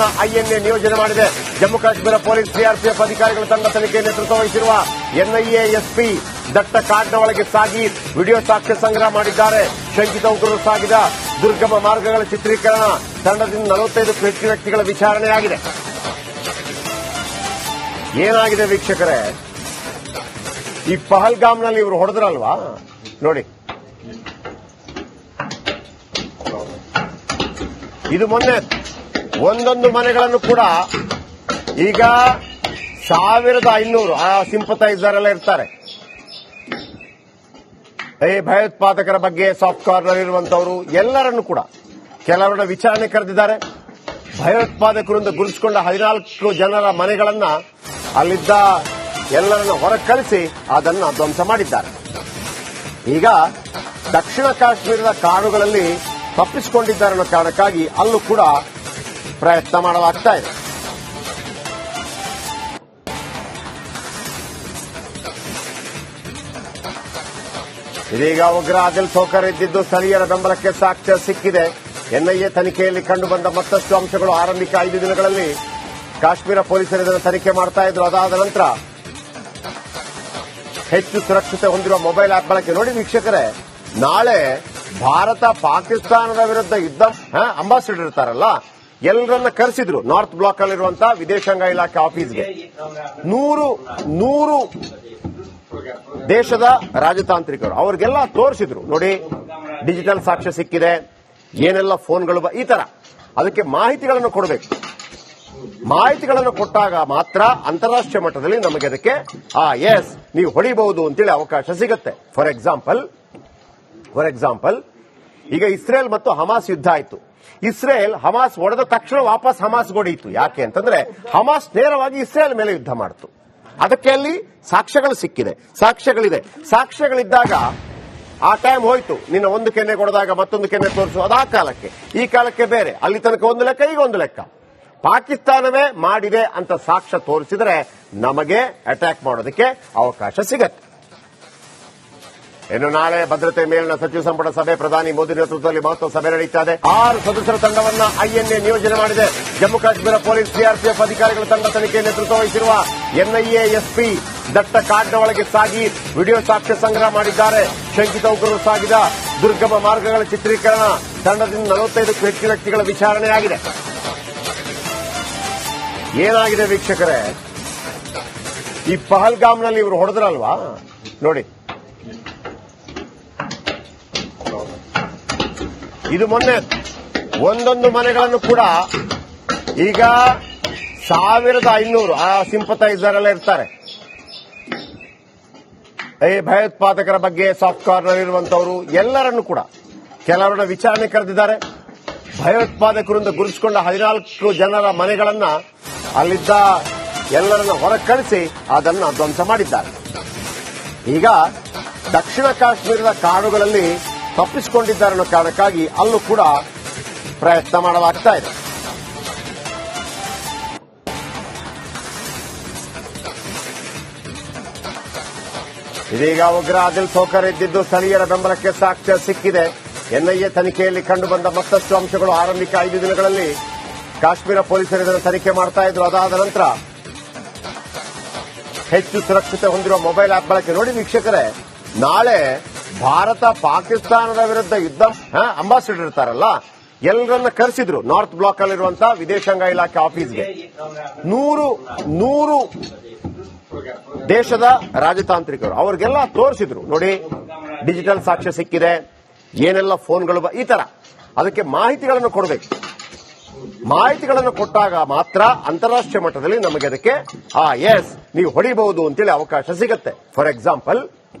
ತಂಡವನ್ನ INA ನಿಯೋಜನೆ ಮಾಡಿದೆ. Jammu Kashmir police CRPF ಅಧಿಕಾರಿಗಳ ತಂಡ ತನಿಖೆ ನೇತೃತ್ವ ವಹಿಸಿರುವ ಎನ್ಐಎ ಎಸ್ಪಿ ದಟ್ಟ ಕಾಡಿನ ಒಳಗೆ ಸಾಗಿ ವಿಡಿಯೋ ಸಾಕ್ಷ್ಯ ಸಂಗ್ರಹ ಮಾಡಿದ್ದಾರೆ. ಶಂಕಿತ ಉಗ್ರರು ಸಾಗಿದ ದುರ್ಗಮ ಮಾರ್ಗಗಳ ಚಿತ್ರೀಕರಣ, ತಂಡದಿಂದ 45ಕ್ಕೂ ಹೆಚ್ಚು ವ್ಯಕ್ತಿಗಳ ವಿಚಾರಣೆಯಾಗಿದೆ. ಏನಾಗಿದೆ ವೀಕ್ಷಕರೇ, ಈ ಪಹಲ್ಗಾಮ್ನಲ್ಲಿ ಇವರು ಹೊಡೆದ್ರಲ್ವಾ ನೋಡಿ, ಇದು ಮೊನ್ನೆ ಒಂದೊಂದು ಮನೆಗಳನ್ನು ಕೂಡ ಈಗ 1500 ಆ ಸಿಂಪತೈಸರ್ ಎಲ್ಲ ಇರ್ತಾರೆ. ಈ ಭಯೋತ್ಪಾದಕರ ಬಗ್ಗೆ ಸಾಫ್ಟ್ ಕಾರ್ನರ್ ಇರುವಂತವರು ಎಲ್ಲರನ್ನು ಕೂಡ ಕೆಲವರನ್ನ ವಿಚಾರಣೆ ಕರೆದಿದ್ದಾರೆ. ಭಯೋತ್ಪಾದಕರಿಂದ ಗುರುತಿಸಿಕೊಂಡ 14 ಜನರ ಮನೆಗಳನ್ನ ಅಲ್ಲಿದ್ದ ಎಲ್ಲರನ್ನ ಹೊರಗೆ ಕಳಿಸಿ ಅದನ್ನು ಧ್ವಂಸ ಮಾಡಿದ್ದಾರೆ. ಈಗ ದಕ್ಷಿಣ ಕಾಶ್ಮೀರದ ಕಾಡುಗಳಲ್ಲಿ ತಪ್ಪಿಸಿಕೊಂಡಿದ್ದಾರೆ ಅನ್ನೋ ಕಾರಣಕ್ಕಾಗಿ ಅಲ್ಲೂ ಕೂಡ ಪ್ರಯತ್ನ ಮಾಡಲಾಗ್ತಾ ಇದೆ. ಇದೀಗ ಉಗ್ರ ಆದಿಲ್ ಸೋಕರ್ ಇದ್ದಿದ್ದು ಸ್ಥಳೀಯರ ಬೆಂಬಲಕ್ಕೆ ಸಾಕ್ಷ್ಯ ಸಿಕ್ಕಿದೆ. ಎನ್ಐಎ ತನಿಖೆಯಲ್ಲಿ ಕಂಡುಬಂದ ಮತ್ತಷ್ಟು ಅಂಶಗಳು. ಆರಂಭಿಕ 5 ದಿನಗಳಲ್ಲಿ ಕಾಶ್ಮೀರ ಪೊಲೀಸರು ಇದನ್ನು ತನಿಖೆ ಮಾಡ್ತಾ ಇದ್ರು. ಅದಾದ ನಂತರ ಹೆಚ್ಚು ಸುರಕ್ಷತೆ ಹೊಂದಿರುವ ಮೊಬೈಲ್ ಆಪ್ ಬಳಕೆ. ನೋಡಿ ವೀಕ್ಷಕರೇ, ನಾಳೆ ಭಾರತ ಪಾಕಿಸ್ತಾನದ ವಿರುದ್ಧ ಯುದ್ಧ ಅಂಬಾಸಿಡರ್ ಇರ್ತಾರಲ್ಲ, ಎಲ್ಲರನ್ನ ಕರೆಸಿದ್ರು ನಾರ್ತ್ ಬ್ಲಾಕ್ ಅಲ್ಲಿರುವಂತಹ ವಿದೇಶಾಂಗ ಇಲಾಖೆ ಆಫೀಸ್ಗೆ. 100 ದೇಶದ ರಾಜತಾಂತ್ರಿಕರು ಅವ್ರಿಗೆಲ್ಲ ತೋರಿಸಿದ್ರು. ನೋಡಿ, ಡಿಜಿಟಲ್ ಸಾಕ್ಷ್ಯ ಸಿಕ್ಕಿದೆ, ಏನೆಲ್ಲ ಫೋನ್ಗಳು ಈ ತರ. ಅದಕ್ಕೆ ಮಾಹಿತಿಗಳನ್ನು ಕೊಡಬೇಕು. ಮಾಹಿತಿಗಳನ್ನು ಕೊಟ್ಟಾಗ ಮಾತ್ರ ಅಂತಾರಾಷ್ಟ್ರೀಯ ಮಟ್ಟದಲ್ಲಿ ನಮಗೆ ಅದಕ್ಕೆ ಎಸ್ ನೀವು ಹೊಡಿಬಹುದು ಅಂತೇಳಿ ಅವಕಾಶ ಸಿಗುತ್ತೆ. ಫಾರ್ ಎಕ್ಸಾಂಪಲ್ ಈಗ ಇಸ್ರೇಲ್ ಮತ್ತು ಹಮಾಸ್ ಯುದ್ಧ ಆಯಿತು. ಇಸ್ರೇಲ್ ಹಮಾಸ್ ಹೊಡೆದ ತಕ್ಷಣ ವಾಪಸ್ ಹಮಾಸ್ ಹೊಡೆಯಿತು. ಯಾಕೆ ಅಂತಂದ್ರೆ ಹಮಾಸ್ ನೇರವಾಗಿ ಇಸ್ರೇಲ್ ಮೇಲೆ ಯುದ್ಧ ಮಾಡಿತು. ಅದಕ್ಕೆ ಅಲ್ಲಿ ಸಾಕ್ಷ್ಯಗಳು ಸಿಕ್ಕಿದೆ, ಸಾಕ್ಷ್ಯಗಳಿದೆ. ಸಾಕ್ಷ್ಯಗಳಿದ್ದಾಗ ಆ ಟೈಮ್ ಹೋಯ್ತು. ನಿನ್ನ ಒಂದು ಕೆನ್ನೆ ಕೊಡದಾಗ ಮತ್ತೊಂದು ಕೆನ್ನೆ ತೋರಿಸು, ಅದಾ ಕಾಲಕ್ಕೆ ಈ ಕಾಲಕ್ಕೆ ಬೇರೆ. ಅಲ್ಲಿ ತನಕ ಒಂದು ಲೆಕ್ಕ, ಈಗ ಒಂದು ಲೆಕ್ಕ. ಪಾಕಿಸ್ತಾನವೇ ಮಾಡಿದೆ ಅಂತ ಸಾಕ್ಷ್ಯ ತೋರಿಸಿದರೆ ನಮಗೆ ಅಟ್ಯಾಕ್ ಮಾಡೋದಕ್ಕೆ ಅವಕಾಶ ಸಿಗತ್ತೆ. ಇನ್ನು ನಾಳೆ ಭದ್ರತೆ ಮೇಲಿನ ಸಚಿವ ಸಂಪುಟ ಸಭೆ, ಪ್ರಧಾನಿ ಮೋದಿ ನೇತೃತ್ವದಲ್ಲಿ ಮಹತ್ವ ಸಭೆ ನಡೀತಾ ಇದೆ. 6 ಸದಸ್ಯರ ತಂಡವನ್ನ ಐಎನ್ಎ ನಿಯೋಜನೆ ಮಾಡಿದೆ. ಜಮ್ಮು ಕಾಶ್ಮೀರ ಪೊಲೀಸ್ ಸಿಆರ್ಪಿಎಫ್ ಅಧಿಕಾರಿಗಳ ತಂಡ ತನಿಖೆ ನೇತೃತ್ವ ವಹಿಸಿರುವ ಎನ್ಐಎ ಎಸ್ಪಿ ದಟ್ಟ ಕಾಡಿನ ಒಳಗೆ ಸಾಗಿ ವಿಡಿಯೋ ಸಾಕ್ಷ್ಯ ಸಂಗ್ರಹ ಮಾಡಿದ್ದಾರೆ. ಶಂಕಿತ ಉಗ್ರರು ಸಾಗಿದ ದುರ್ಗಮ ಮಾರ್ಗಗಳ ಚಿತ್ರೀಕರಣ, ತಂಡದಿಂದ 45ಕ್ಕೂ ಹೆಚ್ಚು ವ್ಯಕ್ತಿಗಳ ವಿಚಾರಣೆಯಾಗಿದೆ. ಏನಾಗಿದೆ ವೀಕ್ಷಕರೇ, ಈ ಪಹಲ್ಗಾಮ್ನಲ್ಲಿ ಇವರು ಹೊಡೆದ್ರಲ್ವಾ ನೋಡಿ, ಇದು ಮೊನ್ನೆ ಒಂದೊಂದು ಮನೆಗಳನ್ನು ಕೂಡ ಈಗ 1500 ಆ ಸಿಂಪತೈಸರ್ ಎಲ್ಲ ಇರ್ತಾರೆ. ಈ ಭಯೋತ್ಪಾದಕರ ಬಗ್ಗೆ ಸಾಫ್ಟ್ ಕಾರ್ನರ್ ಇರುವಂತವರು ಎಲ್ಲರನ್ನು ಕೂಡ ಕೆಲವರನ್ನ ವಿಚಾರಣೆ ಕರೆದಿದ್ದಾರೆ. ಭಯೋತ್ಪಾದಕರಿಂದ ಗುರುತಿಸಿಕೊಂಡ 14 ಜನರ ಮನೆಗಳನ್ನ ಅಲ್ಲಿದ್ದ ಎಲ್ಲರನ್ನ ಹೊರಗೆ ಕಳಿಸಿ ಅದನ್ನು ಧ್ವಂಸ ಮಾಡಿದ್ದಾರೆ. ಈಗ ದಕ್ಷಿಣ ಕಾಶ್ಮೀರದ ಕಾಡುಗಳಲ್ಲಿ ತಪ್ಪಿಸಿಕೊಂಡಿದ್ದಾರೆ ಅನ್ನೋ ಕಾರಣಕ್ಕಾಗಿ ಅಲ್ಲೂ ಕೂಡ ಪ್ರಯತ್ನ ಮಾಡಲಾಗ್ತಾ ಇದೆ. ಇದೀಗ ಉಗ್ರ ಆದಿಲ್ ಸೋಕರ್ ಇದ್ದಿದ್ದು ಸ್ಥಳೀಯರ ಬೆಂಬಲಕ್ಕೆ ಸಾಕ್ಷ್ಯ ಸಿಕ್ಕಿದೆ. ಎನ್ಐಎ ತನಿಖೆಯಲ್ಲಿ ಕಂಡುಬಂದ ಮತ್ತಷ್ಟು ಅಂಶಗಳು. ಆರಂಭಿಕ 5 ದಿನಗಳಲ್ಲಿ ಕಾಶ್ಮೀರ ಪೊಲೀಸರು ಇದನ್ನು ತನಿಖೆ ಮಾಡ್ತಾ ಇದ್ರು. ಅದಾದ ನಂತರ ಹೆಚ್ಚು ಸುರಕ್ಷತೆ ಹೊಂದಿರುವ ಮೊಬೈಲ್ ಆಪ್ ಬಳಕೆ. ನೋಡಿ ವೀಕ್ಷಕರೇ, ನಾಳೆ ಭಾರತ ಪಾಕಿಸ್ತಾನದ ವಿರುದ್ಧ ಯುದ್ಧ ಅಂಬಾಸಿಡರ್ ಇರ್ತಾರಲ್ಲ, ಎಲ್ಲರನ್ನ ಕರೆಸಿದ್ರು ನಾರ್ತ್ ಬ್ಲಾಕ್ ಅಲ್ಲಿರುವಂತಹ ವಿದೇಶಾಂಗ ಇಲಾಖೆ ಆಫೀಸ್ಗೆ. 100 ದೇಶದ ರಾಜತಾಂತ್ರಿಕರು ಅವ್ರಿಗೆಲ್ಲ ತೋರಿಸಿದ್ರು. ನೋಡಿ, ಡಿಜಿಟಲ್ ಸಾಕ್ಷ್ಯ ಸಿಕ್ಕಿದೆ, ಏನೆಲ್ಲ ಫೋನ್ಗಳು ಈ ತರ. ಅದಕ್ಕೆ ಮಾಹಿತಿಗಳನ್ನು ಕೊಡಬೇಕು. ಮಾಹಿತಿಗಳನ್ನು ಕೊಟ್ಟಾಗ ಮಾತ್ರ ಅಂತಾರಾಷ್ಟ್ರೀಯ ಮಟ್ಟದಲ್ಲಿ ನಮಗೆ ಅದಕ್ಕೆ ಎಸ್ ನೀವು ಹೊಡಿಬಹುದು ಅಂತೇಳಿ ಅವಕಾಶ ಸಿಗುತ್ತೆ. ಫಾರ್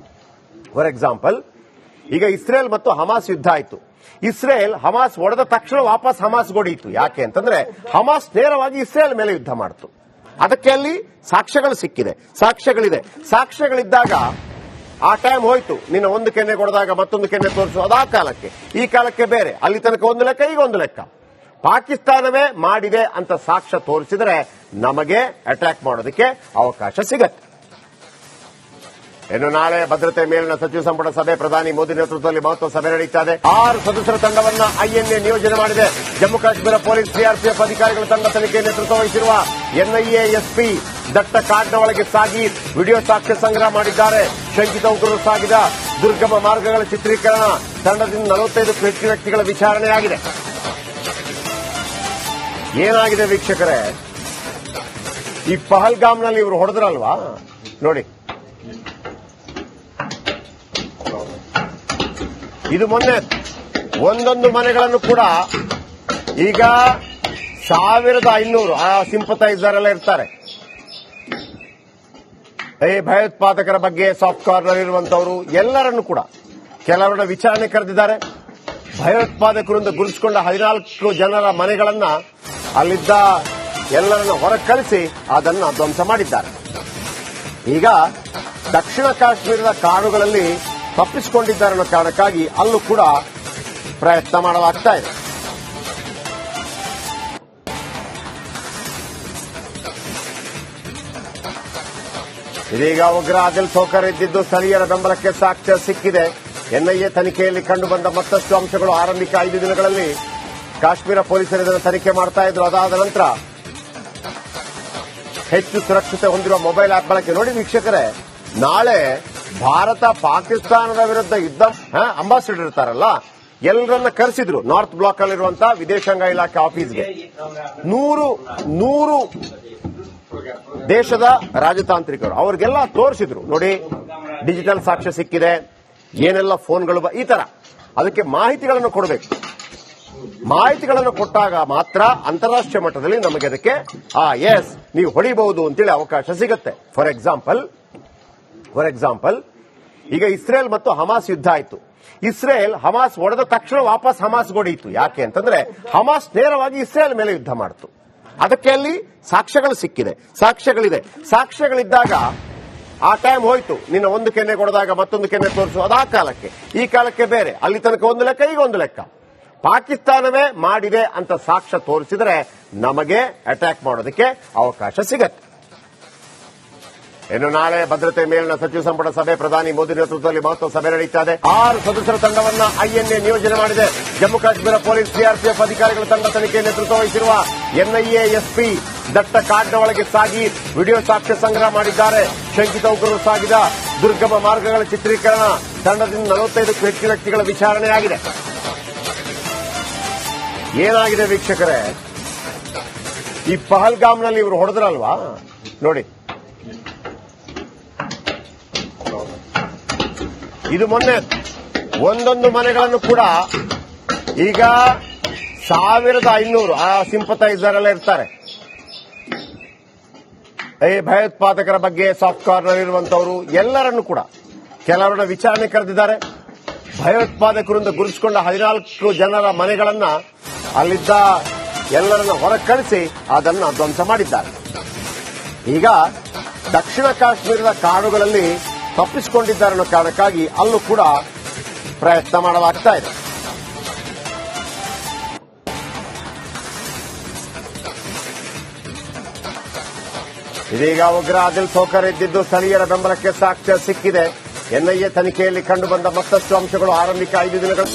ಎಕ್ಸಾಂಪಲ್ ಈಗ ಇಸ್ರೇಲ್ ಮತ್ತು ಹಮಾಸ್ ಯುದ್ಧ ಆಯಿತು. ಇಸ್ರೇಲ್ ಹಮಾಸ್ ಹೊಡೆದ ತಕ್ಷಣ ವಾಪಸ್ ಹಮಾಸ್ ಹೊಡೆಯಿತು. ಯಾಕೆ ಅಂತಂದ್ರೆ ಹಮಾಸ್ ನೇರವಾಗಿ ಇಸ್ರೇಲ್ ಮೇಲೆ ಯುದ್ಧ ಮಾಡಿತು. ಅದಕ್ಕೆ ಅಲ್ಲಿ ಸಾಕ್ಷ್ಯಗಳು ಸಿಕ್ಕಿದೆ, ಸಾಕ್ಷ್ಯಗಳಿದೆ. ಸಾಕ್ಷ್ಯಗಳಿದ್ದಾಗ ಆ ಟೈಮ್ ಹೋಯ್ತು. ನಿನ್ನ ಒಂದು ಕೆನ್ನೆ ಕೊಡದಾಗ ಮತ್ತೊಂದು ಕೆನ್ನೆ ತೋರಿಸು, ಅದಾ ಕಾಲಕ್ಕೆ ಈ ಕಾಲಕ್ಕೆ ಬೇರೆ. ಅಲ್ಲಿ ತನಕ ಒಂದು ಲೆಕ್ಕ, ಈಗ ಒಂದು ಲೆಕ್ಕ. ಪಾಕಿಸ್ತಾನವೇ ಮಾಡಿದೆ ಅಂತ ಸಾಕ್ಷ್ಯ ತೋರಿಸಿದರೆ ನಮಗೆ ಅಟ್ಯಾಕ್ ಮಾಡೋದಕ್ಕೆ ಅವಕಾಶ ಸಿಗತ್ತೆ. ಇನ್ನು ನಾಳೆ ಭದ್ರತೆ ಮೇಲಿನ ಸಚಿವ ಸಂಪುಟ ಸಭೆ, ಪ್ರಧಾನಿ ಮೋದಿ ನೇತೃತ್ವದಲ್ಲಿ ಮಹತ್ವ ಸಭೆ ನಡೆಯುತ್ತದೆ. 6 ಸದಸ್ಯರ ತಂಡವನ್ನ ಐಎನ್ಎ ನಿಯೋಜನೆ ಮಾಡಿದೆ. ಜಮ್ಮು ಕಾಶ್ಮೀರ ಪೊಲೀಸ್, ಸಿಆರ್ಪಿಎಫ್ ಅಧಿಕಾರಿಗಳ ತಂಡ ತನಿಖೆ ನೇತೃತ್ವ ವಹಿಸಿರುವ ಎನ್ಐಎ ಎಸ್ಪಿ ದಟ್ಟ ಕಾಡಿನ ಒಳಗೆ ಸಾಗಿ ವಿಡಿಯೋ ಸಾಕ್ಷ್ಯ ಸಂಗ್ರಹ ಮಾಡಿದ್ದಾರೆ. ಶಂಕಿತ ಉಗ್ರರು ಸಾಗಿದ ದುರ್ಗಮ ಮಾರ್ಗಗಳ ಚಿತ್ರೀಕರಣ, ತಂಡದಿಂದ 45ಕ್ಕೂ ಹೆಚ್ಚು ವ್ಯಕ್ತಿಗಳ ವಿಚಾರಣೆಯಾಗಿದೆ. ಏನಾಗಿದೆ ವೀಕ್ಷಕರೇ, ಈ ಪಹಲ್ಗಾಮ್ನಲ್ಲಿ ಇವರು ಹೊಡೆದ್ರಲ್ವಾ ನೋಡಿ, ಇದು ಮೊನ್ನೆ ಒಂದೊಂದು ಮನೆಗಳನ್ನು ಕೂಡ ಈಗ 1500 ಆ ಸಿಂಪತೈಸರ್ ಎಲ್ಲ ಇರ್ತಾರೆ. ಈ ಭಯೋತ್ಪಾದಕರ ಬಗ್ಗೆ ಸಾಫ್ಟ್ ಕಾರ್ನರ್ ಇರುವಂತವರು ಎಲ್ಲರನ್ನು ಕೂಡ ಕೆಲವರನ್ನ ವಿಚಾರಣೆ ಕರೆದಿದ್ದಾರೆ. ಭಯೋತ್ಪಾದಕರಿಂದ ಗುರುತಿಸಿಕೊಂಡ 14 ಜನರ ಮನೆಗಳನ್ನ ಅಲ್ಲಿದ್ದ ಎಲ್ಲರನ್ನ ಹೊರಗೆ ಕಳಿಸಿ ಅದನ್ನು ಧ್ವಂಸ ಮಾಡಿದ್ದಾರೆ. ಈಗ ದಕ್ಷಿಣ ಕಾಶ್ಮೀರದ ಕಾಡುಗಳಲ್ಲಿ ತಪ್ಪಿಸಿಕೊಂಡಿದ್ದಾರೆ ಅನ್ನೋ ಕಾರಣಕ್ಕಾಗಿ ಅಲ್ಲೂ ಕೂಡ ಪ್ರಯತ್ನ ಮಾಡಲಾಗ್ತಾ ಇದೆ. ಇದೀಗ ಉಗ್ರ ಆದಿಲ್ ಸೋಕರ್ ಇದ್ದಿದ್ದು ಸ್ಥಳೀಯರ ಬೆಂಬಲಕ್ಕೆ ಸಾಕ್ಷ್ಯ ಸಿಕ್ಕಿದೆ. ಎನ್ಐಎ ತನಿಖೆಯಲ್ಲಿ ಕಂಡುಬಂದ ಮತ್ತಷ್ಟು ಅಂಶಗಳು. ಆರಂಭಿಕ 5 ದಿನಗಳಲ್ಲಿ ಕಾಶ್ಮೀರ ಪೊಲೀಸರು ಇದನ್ನು ತನಿಖೆ ಮಾಡ್ತಾ ಇದ್ರು. ಅದಾದ ನಂತರ ಹೆಚ್ಚು ಸುರಕ್ಷತೆ ಹೊಂದಿರುವ ಮೊಬೈಲ್ ಆಪ್ ಬಳಕೆ. ನೋಡಿ ವೀಕ್ಷಕರೇ, ನಾಳೆ ಭಾರತ ಪಾಕಿಸ್ತಾನದ ವಿರುದ್ಧ ಯುದ್ಧ ಅಂಬಾಸಿಡರ್ ಇರ್ತಾರಲ್ಲ, ಎಲ್ಲರನ್ನ ಕರೆಸಿದ್ರು ನಾರ್ತ್ ಬ್ಲಾಕ್ ಅಲ್ಲಿರುವಂತಹ ವಿದೇಶಾಂಗ ಇಲಾಖೆ ಆಫೀಸ್ಗೆ. 100 ದೇಶದ ರಾಜತಾಂತ್ರಿಕರು ಅವ್ರಿಗೆಲ್ಲ ತೋರಿಸಿದ್ರು. ನೋಡಿ, ಡಿಜಿಟಲ್ ಸಾಕ್ಷ್ಯ ಸಿಕ್ಕಿದೆ, ಏನೆಲ್ಲ ಫೋನ್ಗಳು ಈ ತರ. ಅದಕ್ಕೆ ಮಾಹಿತಿಗಳನ್ನು ಕೊಡಬೇಕು. ಮಾಹಿತಿಗಳನ್ನು ಕೊಟ್ಟಾಗ ಮಾತ್ರ ಅಂತಾರಾಷ್ಟ್ರೀಯ ಮಟ್ಟದಲ್ಲಿ ನಮಗೆ ಅದಕ್ಕೆ ಎಸ್ ನೀವು ಹೊಡಿಬಹುದು ಅಂತೇಳಿ ಅವಕಾಶ ಸಿಗುತ್ತೆ. ಫಾರ್ ಎಕ್ಸಾಂಪಲ್ ಈಗ ಇಸ್ರೇಲ್ ಮತ್ತು ಹಮಾಸ್ ಯುದ್ಧ ಆಯಿತು. ಇಸ್ರೇಲ್ ಹಮಾಸ್ ಹೊಡೆದ ತಕ್ಷಣ ವಾಪಸ್ ಹಮಾಸ್ ಹೊಡೆಯಿತು. ಯಾಕೆ ಅಂತಂದ್ರೆ ಹಮಾಸ್ ನೇರವಾಗಿ ಇಸ್ರೇಲ್ ಮೇಲೆ ಯುದ್ಧ ಮಾಡಿತು. ಅದಕ್ಕೆ ಅಲ್ಲಿ ಸಾಕ್ಷ್ಯಗಳು ಸಿಕ್ಕಿದೆ, ಸಾಕ್ಷ್ಯಗಳಿದ್ದಾಗ ಆ ಟೈಮ್ ಹೋಯ್ತು. ನಿನ್ನ ಒಂದು ಕೆನ್ನೆ ಕೊಡದಾಗ ಮತ್ತೊಂದು ಕೆನ್ನೆ ತೋರಿಸು, ಅದಾ ಕಾಲಕ್ಕೆ. ಈ ಕಾಲಕ್ಕೆ ಬೇರೆ. ಅಲ್ಲಿ ತನಕ ಒಂದು ಲೆಕ್ಕ, ಈಗ ಒಂದು ಲೆಕ್ಕ. ಪಾಕಿಸ್ತಾನವೇ ಮಾಡಿದೆ ಅಂತ ಸಾಕ್ಷ್ಯ ತೋರಿಸಿದರೆ ನಮಗೆ ಅಟ್ಯಾಕ್ ಮಾಡೋದಕ್ಕೆ ಅವಕಾಶ ಸಿಗತ್ತೆ. ಇನ್ನು ನಾಳೆ ಭದ್ರತೆ ಮೇಲಿನ ಸಚಿವ ಸಂಪುಟ ಸಭೆ, ಪ್ರಧಾನಿ ಮೋದಿ ನೇತೃತ್ವದಲ್ಲಿ ಮಹತ್ವ ಸಭೆ ನಡೆಯುತ್ತದೆ. 6 ಸದಸ್ಯರ ತಂಡವನ್ನ ಐಎನ್ಎ ನಿಯೋಜನೆ ಮಾಡಿದೆ. ಜಮ್ಮು ಕಾಶ್ಮೀರ ಪೊಲೀಸ್, ಸಿಆರ್ಪಿಎಫ್ ಅಧಿಕಾರಿಗಳ ತಂಡ ತನಿಖೆ ನೇತೃತ್ವ ವಹಿಸಿರುವ ಎನ್ಐಎ ಎಸ್ಪಿ ದಟ್ಟ ಕಾಡಿನ ಒಳಗೆ ಸಾಗಿ ವಿಡಿಯೋ ಸಾಕ್ಷ್ಯ ಸಂಗ್ರಹ ಮಾಡಿದ್ದಾರೆ. ಶಂಕಿತ ಉಗ್ರರು ಸಾಗಿದ ದುರ್ಗಮ ಮಾರ್ಗಗಳ ಚಿತ್ರೀಕರಣ, ತಂಡದಿಂದ 45ಕ್ಕೂ ಹೆಚ್ಚು ವ್ಯಕ್ತಿಗಳ ವಿಚಾರಣೆಯಾಗಿದೆ. ಏನಾಗಿದೆ ವೀಕ್ಷಕರೇ, ಈ ಪಹಲ್ಗಾಮ್ನಲ್ಲಿ ಇವರು ಹೊಡೆದ್ರಲ್ವಾ ನೋಡಿ, ಇದು ಮೊನ್ನೆ ಒಂದೊಂದು ಮನೆಗಳನ್ನು ಕೂಡ ಈಗ 1500 ಆ ಸಿಂಪತೈಸರ್ ಎಲ್ಲ ಇರ್ತಾರೆ. ಈ ಭಯೋತ್ಪಾದಕರ ಬಗ್ಗೆ ಸಾಫ್ಟ್ ಕಾರ್ನರ್ ಇರುವಂತವರು ಎಲ್ಲರನ್ನು ಕೂಡ ಕೆಲವರನ್ನ ವಿಚಾರಣೆ ಕರೆದಿದ್ದಾರೆ. ಭಯೋತ್ಪಾದಕರಿಂದ ಗುರುತಿಸಿಕೊಂಡ 14 ಜನರ ಮನೆಗಳನ್ನ ಅಲ್ಲಿದ್ದ ಎಲ್ಲರನ್ನ ಹೊರಗೆ ಕಳಿಸಿ ಅದನ್ನು ಧ್ವಂಸ ಮಾಡಿದ್ದಾರೆ. ಈಗ ದಕ್ಷಿಣ ಕಾಶ್ಮೀರದ ಕಾಡುಗಳಲ್ಲಿ ತಪ್ಪಿಸಿಕೊಂಡಿದ್ದಾರೆ ಅನ್ನೋ ಕಾರಣಕ್ಕಾಗಿ ಅಲ್ಲೂ ಕೂಡ ಪ್ರಯತ್ನ ಮಾಡಲಾಗ್ತಾ ಇದೆ. ಇದೀಗ ಉಗ್ರ ಆದಿಲ್ ಸೋಕರ್ ಇದ್ದಿದ್ದು ಸ್ಥಳೀಯರ ಬೆಂಬಲಕ್ಕೆ ಸಾಕ್ಷ್ಯ ಸಿಕ್ಕಿದೆ. ಎನ್ಐಎ ತನಿಖೆಯಲ್ಲಿ ಕಂಡುಬಂದ ಮತ್ತಷ್ಟು ಅಂಶಗಳು. ಆರಂಭಿಕ 5 ದಿನಗಳು